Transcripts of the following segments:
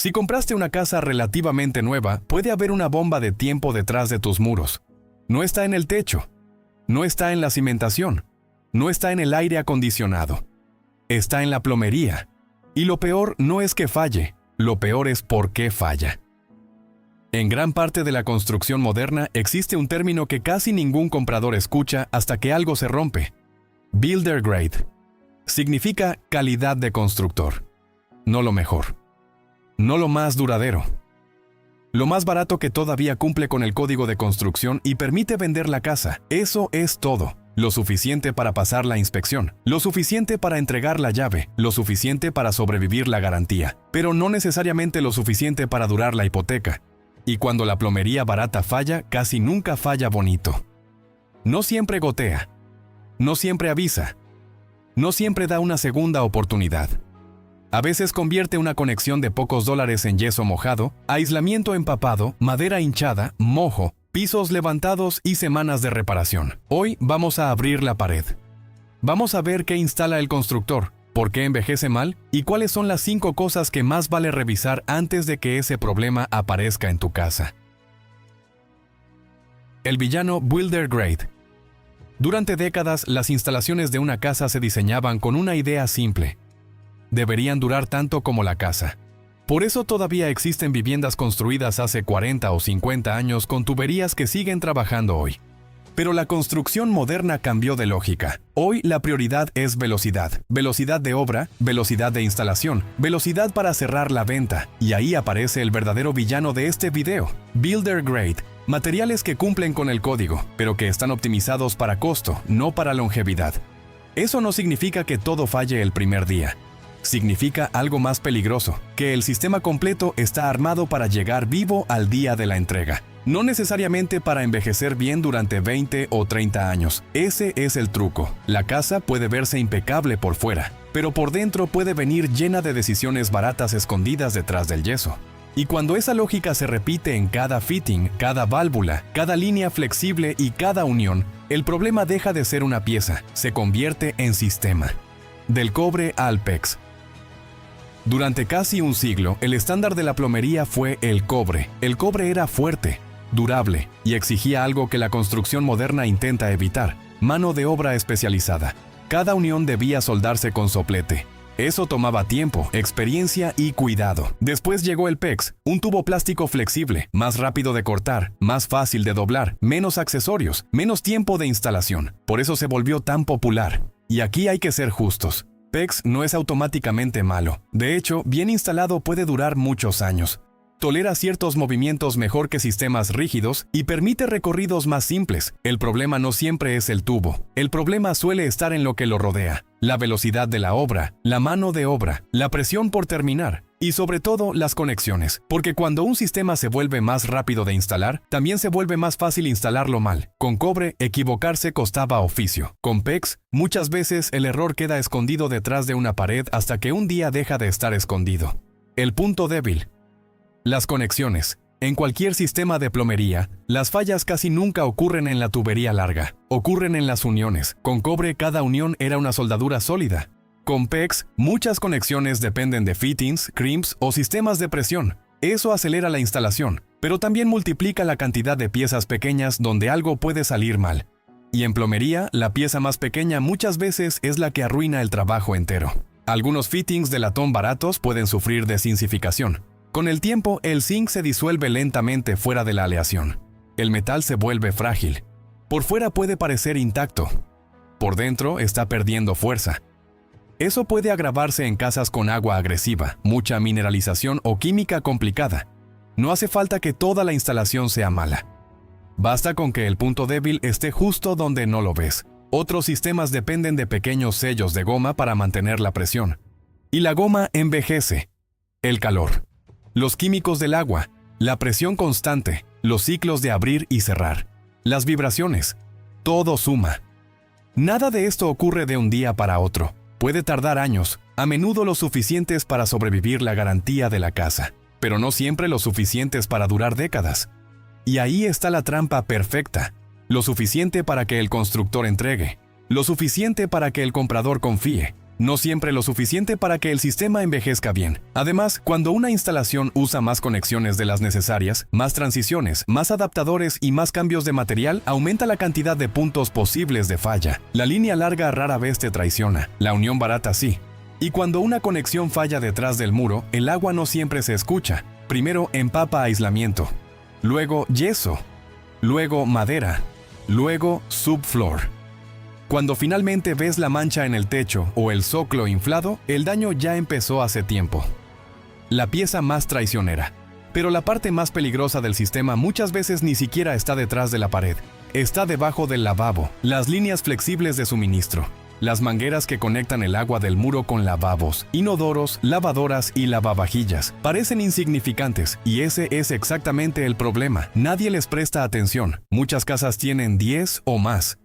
Si compraste una casa relativamente nueva, puede haber una bomba de tiempo detrás de tus muros. No está en el techo, no está en la cimentación, no está en el aire acondicionado. Está en la plomería. Y lo peor no es que falle, lo peor es por qué falla. En gran parte de la construcción moderna existe un término que casi ningún comprador escucha hasta que algo se rompe. Builder grade. Significa calidad de constructor. No lo mejor. No lo más duradero. Lo más barato que todavía cumple con el código de construcción y permite vender la casa. Eso es todo. Lo suficiente para pasar la inspección, lo suficiente para entregar la llave, lo suficiente para sobrevivir la garantía, pero no necesariamente lo suficiente para durar la hipoteca. Y cuando la plomería barata falla, casi nunca falla bonito. No siempre gotea, no siempre avisa, no siempre da una segunda oportunidad. A veces convierte una conexión de pocos dólares en yeso mojado, aislamiento empapado, madera hinchada, mojo, pisos levantados y semanas de reparación. Hoy vamos a abrir la pared. Vamos a ver qué instala el constructor, por qué envejece mal y cuáles son las 5 cosas que más vale revisar antes de que ese problema aparezca en tu casa. El villano Builder Grade. Durante décadas, las instalaciones de una casa se diseñaban con una idea simple. Deberían durar tanto como la casa. Por eso todavía existen viviendas construidas hace 40 o 50 años con tuberías que siguen trabajando hoy. Pero la construcción moderna cambió de lógica. Hoy la prioridad es velocidad. Velocidad de obra, velocidad de instalación, velocidad para cerrar la venta. Y ahí aparece el verdadero villano de este video. Builder Grade. Materiales que cumplen con el código, pero que están optimizados para costo, no para longevidad. Eso no significa que todo falle el primer día. Significa algo más peligroso, que el sistema completo está armado para llegar vivo al día de la entrega. No necesariamente para envejecer bien durante 20 o 30 años. Ese es el truco. La casa puede verse impecable por fuera, pero por dentro puede venir llena de decisiones baratas escondidas detrás del yeso. Y cuando esa lógica se repite en cada fitting, cada válvula, cada línea flexible y cada unión, el problema deja de ser una pieza, se convierte en sistema. Del cobre al PEX. Durante casi un siglo, el estándar de la plomería fue el cobre. El cobre era fuerte, durable y exigía algo que la construcción moderna intenta evitar: mano de obra especializada. Cada unión debía soldarse con soplete. Eso tomaba tiempo, experiencia y cuidado. Después llegó el PEX, un tubo plástico flexible, más rápido de cortar, más fácil de doblar, menos accesorios, menos tiempo de instalación. Por eso se volvió tan popular. Y aquí hay que ser justos. PEX no es automáticamente malo. De hecho, bien instalado puede durar muchos años. Tolera ciertos movimientos mejor que sistemas rígidos y permite recorridos más simples. El problema no siempre es el tubo. El problema suele estar en lo que lo rodea. La velocidad de la obra, la mano de obra, la presión por terminar y sobre todo las conexiones. Porque cuando un sistema se vuelve más rápido de instalar, también se vuelve más fácil instalarlo mal. Con cobre, equivocarse costaba oficio. Con PEX, muchas veces el error queda escondido detrás de una pared hasta que un día deja de estar escondido. El punto débil. Las conexiones. En cualquier sistema de plomería, las fallas casi nunca ocurren en la tubería larga. Ocurren en las uniones. Con cobre, cada unión era una soldadura sólida. Con PEX, muchas conexiones dependen de fittings, crimps o sistemas de presión. Eso acelera la instalación, pero también multiplica la cantidad de piezas pequeñas donde algo puede salir mal. Y en plomería, la pieza más pequeña muchas veces es la que arruina el trabajo entero. Algunos fittings de latón baratos pueden sufrir de sincificación. Con el tiempo, el zinc se disuelve lentamente fuera de la aleación. El metal se vuelve frágil. Por fuera puede parecer intacto. Por dentro está perdiendo fuerza. Eso puede agravarse en casas con agua agresiva, mucha mineralización o química complicada. No hace falta que toda la instalación sea mala. Basta con que el punto débil esté justo donde no lo ves. Otros sistemas dependen de pequeños sellos de goma para mantener la presión. Y la goma envejece. El calor. Los químicos del agua, la presión constante, los ciclos de abrir y cerrar, las vibraciones, todo suma. Nada de esto ocurre de un día para otro. Puede tardar años, a menudo lo suficientes para sobrevivir la garantía de la casa, pero no siempre lo suficientes para durar décadas. Y ahí está la trampa perfecta: lo suficiente para que el constructor entregue, lo suficiente para que el comprador confíe, No siempre lo suficiente para que el sistema envejezca bien. Además, cuando una instalación usa más conexiones de las necesarias, más transiciones, más adaptadores y más cambios de material, aumenta la cantidad de puntos posibles de falla. La línea larga rara vez te traiciona, la unión barata sí. Y cuando una conexión falla detrás del muro, el agua no siempre se escucha. Primero empapa aislamiento, luego yeso, luego madera, luego subfloor. Cuando finalmente ves la mancha en el techo o el zócalo inflado, el daño ya empezó hace tiempo. La pieza más traicionera. Pero la parte más peligrosa del sistema muchas veces ni siquiera está detrás de la pared. Está debajo del lavabo, las líneas flexibles de suministro, las mangueras que conectan el agua del muro con lavabos, inodoros, lavadoras y lavavajillas. Parecen insignificantes, y ese es exactamente el problema. Nadie les presta atención. Muchas casas tienen 10 o más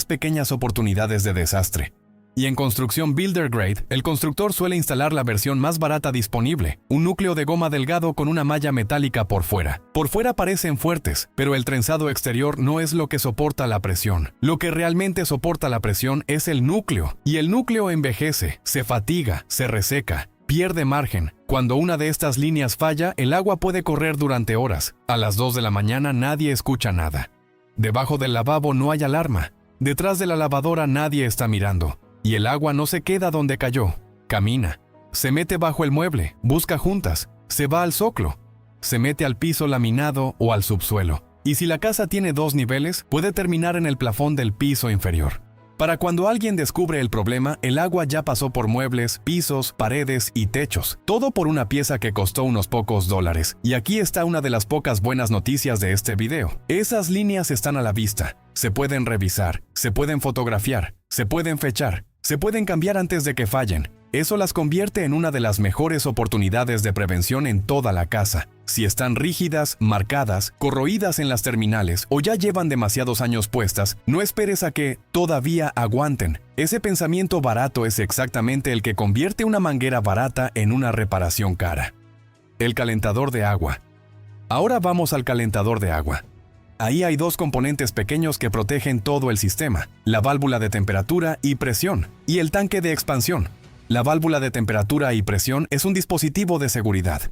pequeñas oportunidades de desastre. Y en construcción Builder Grade, el constructor suele instalar la versión más barata disponible, un núcleo de goma delgado con una malla metálica por fuera. Por fuera parecen fuertes, pero el trenzado exterior no es lo que soporta la presión. Lo que realmente soporta la presión es el núcleo, y el núcleo envejece, se fatiga, se reseca, pierde margen. Cuando una de estas líneas falla, el agua puede correr durante horas. A las 2 de la mañana nadie escucha nada. Debajo del lavabo no hay alarma. Detrás de la lavadora nadie está mirando. Y el agua no se queda donde cayó. Camina. Se mete bajo el mueble, busca juntas, se va al zócalo, se mete al piso laminado o al subsuelo. Y si la casa tiene 2 niveles, puede terminar en el plafón del piso inferior. Para cuando alguien descubre el problema, el agua ya pasó por muebles, pisos, paredes y techos. Todo por una pieza que costó unos pocos dólares. Y aquí está una de las pocas buenas noticias de este video. Esas líneas están a la vista. Se pueden revisar, se pueden fotografiar, se pueden fechar, se pueden cambiar antes de que fallen. Eso las convierte en una de las mejores oportunidades de prevención en toda la casa. Si están rígidas, marcadas, corroídas en las terminales o ya llevan demasiados años puestas, no esperes a que todavía aguanten. Ese pensamiento barato es exactamente el que convierte una manguera barata en una reparación cara. El calentador de agua. Ahora vamos al calentador de agua. Ahí hay 2 componentes pequeños que protegen todo el sistema: la válvula de temperatura y presión, y el tanque de expansión. La válvula de temperatura y presión es un dispositivo de seguridad.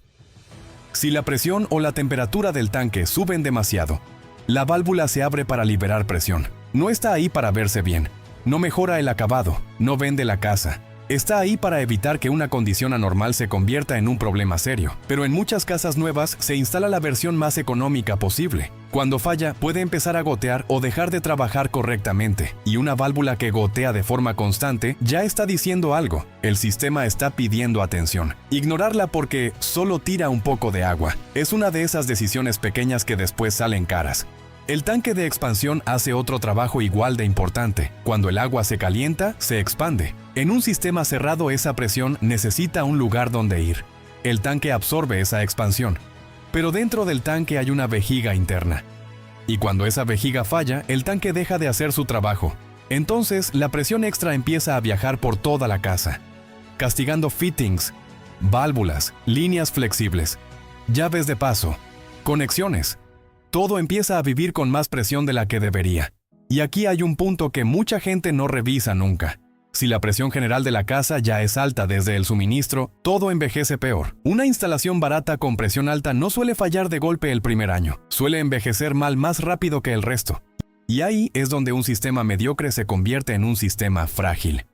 Si la presión o la temperatura del tanque suben demasiado, la válvula se abre para liberar presión. No está ahí para verse bien, no mejora el acabado, no vende la casa. Está ahí para evitar que una condición anormal se convierta en un problema serio. Pero en muchas casas nuevas se instala la versión más económica posible. Cuando falla, puede empezar a gotear o dejar de trabajar correctamente. Y una válvula que gotea de forma constante ya está diciendo algo. El sistema está pidiendo atención. Ignorarla porque solo tira un poco de agua es una de esas decisiones pequeñas que después salen caras. El tanque de expansión hace otro trabajo igual de importante. Cuando el agua se calienta, se expande. En un sistema cerrado, esa presión necesita un lugar donde ir. El tanque absorbe esa expansión. Pero dentro del tanque hay una vejiga interna. Y cuando esa vejiga falla, el tanque deja de hacer su trabajo. Entonces, la presión extra empieza a viajar por toda la casa, castigando fittings, válvulas, líneas flexibles, llaves de paso, conexiones. Todo empieza a vivir con más presión de la que debería. Y aquí hay un punto que mucha gente no revisa nunca. Si la presión general de la casa ya es alta desde el suministro, todo envejece peor. Una instalación barata con presión alta no suele fallar de golpe el primer año. Suele envejecer mal más rápido que el resto. Y ahí es donde un sistema mediocre se convierte en un sistema frágil.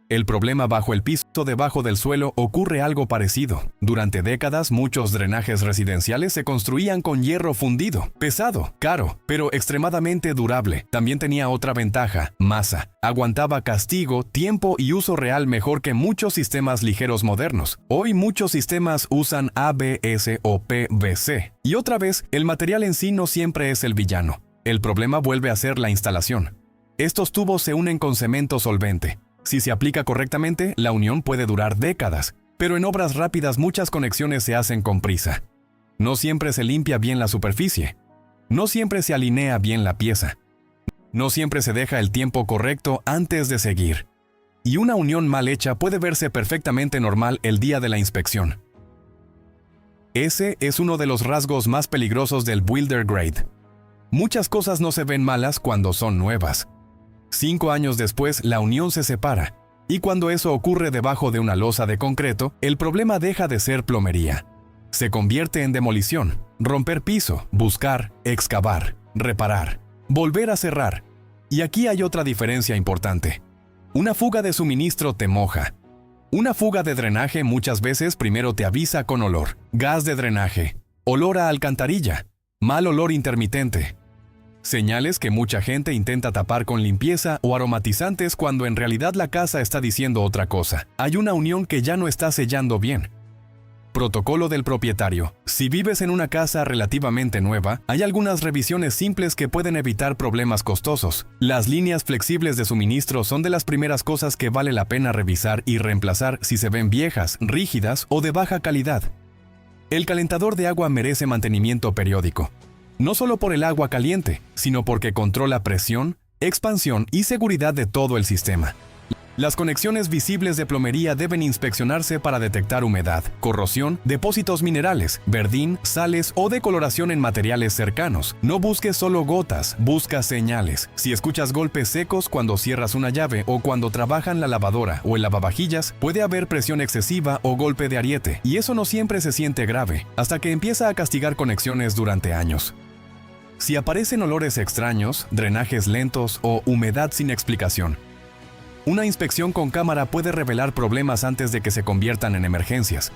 El problema bajo el piso debajo del suelo ocurre algo parecido. Durante décadas, muchos drenajes residenciales se construían con hierro fundido, pesado, caro, pero extremadamente durable. También tenía otra ventaja: masa. Aguantaba castigo, tiempo y uso real mejor que muchos sistemas ligeros modernos. Hoy muchos sistemas usan ABS o PVC. Y otra vez, el material en sí no siempre es el villano. El problema vuelve a ser la instalación. Estos tubos se unen con cemento solvente. Si se aplica correctamente, la unión puede durar décadas, pero en obras rápidas muchas conexiones se hacen con prisa. No siempre se limpia bien la superficie. No siempre se alinea bien la pieza. No siempre se deja el tiempo correcto antes de seguir. Y una unión mal hecha puede verse perfectamente normal el día de la inspección. Ese es uno de los rasgos más peligrosos del Builder Grade. Muchas cosas no se ven malas cuando son nuevas. 5 años después, la unión se separa. Y cuando eso ocurre debajo de una losa de concreto, el problema deja de ser plomería. Se convierte en demolición, romper piso, buscar, excavar, reparar, volver a cerrar. Y aquí hay otra diferencia importante. Una fuga de suministro te moja. Una fuga de drenaje muchas veces primero te avisa con olor, gas de drenaje, olor a alcantarilla, mal olor intermitente. Señales que mucha gente intenta tapar con limpieza o aromatizantes cuando en realidad la casa está diciendo otra cosa. Hay una unión que ya no está sellando bien. Protocolo del propietario. Si vives en una casa relativamente nueva, hay algunas revisiones simples que pueden evitar problemas costosos. Las líneas flexibles de suministro son de las primeras cosas que vale la pena revisar y reemplazar si se ven viejas, rígidas o de baja calidad. El calentador de agua merece mantenimiento periódico. No solo por el agua caliente, sino porque controla presión, expansión y seguridad de todo el sistema. Las conexiones visibles de plomería deben inspeccionarse para detectar humedad, corrosión, depósitos minerales, verdín, sales o decoloración en materiales cercanos. No busques solo gotas, busca señales. Si escuchas golpes secos cuando cierras una llave o cuando trabajan la lavadora o el lavavajillas, puede haber presión excesiva o golpe de ariete, y eso no siempre se siente grave, hasta que empieza a castigar conexiones durante años. Si aparecen olores extraños, drenajes lentos o humedad sin explicación, una inspección con cámara puede revelar problemas antes de que se conviertan en emergencias.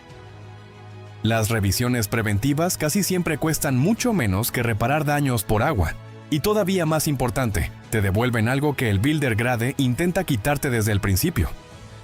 Las revisiones preventivas casi siempre cuestan mucho menos que reparar daños por agua. Y todavía más importante, te devuelven algo que el Builder Grade intenta quitarte desde el principio.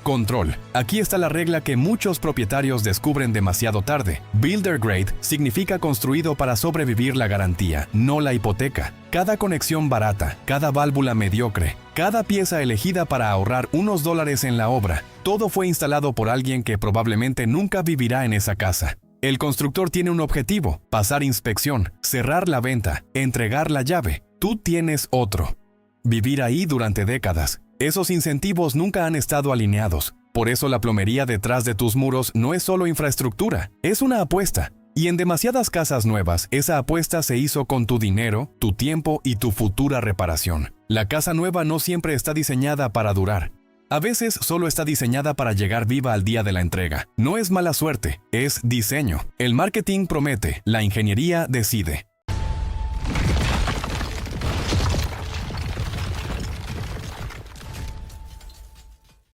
Control. Aquí está la regla que muchos propietarios descubren demasiado tarde. Builder Grade significa construido para sobrevivir la garantía, no la hipoteca. Cada conexión barata, cada válvula mediocre, cada pieza elegida para ahorrar unos dólares en la obra, todo fue instalado por alguien que probablemente nunca vivirá en esa casa. El constructor tiene un objetivo: pasar inspección, cerrar la venta, entregar la llave. Tú tienes otro: vivir ahí durante décadas. Esos incentivos nunca han estado alineados. Por eso la plomería detrás de tus muros no es solo infraestructura, es una apuesta. Y en demasiadas casas nuevas, esa apuesta se hizo con tu dinero, tu tiempo y tu futura reparación. La casa nueva no siempre está diseñada para durar. A veces solo está diseñada para llegar viva al día de la entrega. No es mala suerte, es diseño. El marketing promete, la ingeniería decide.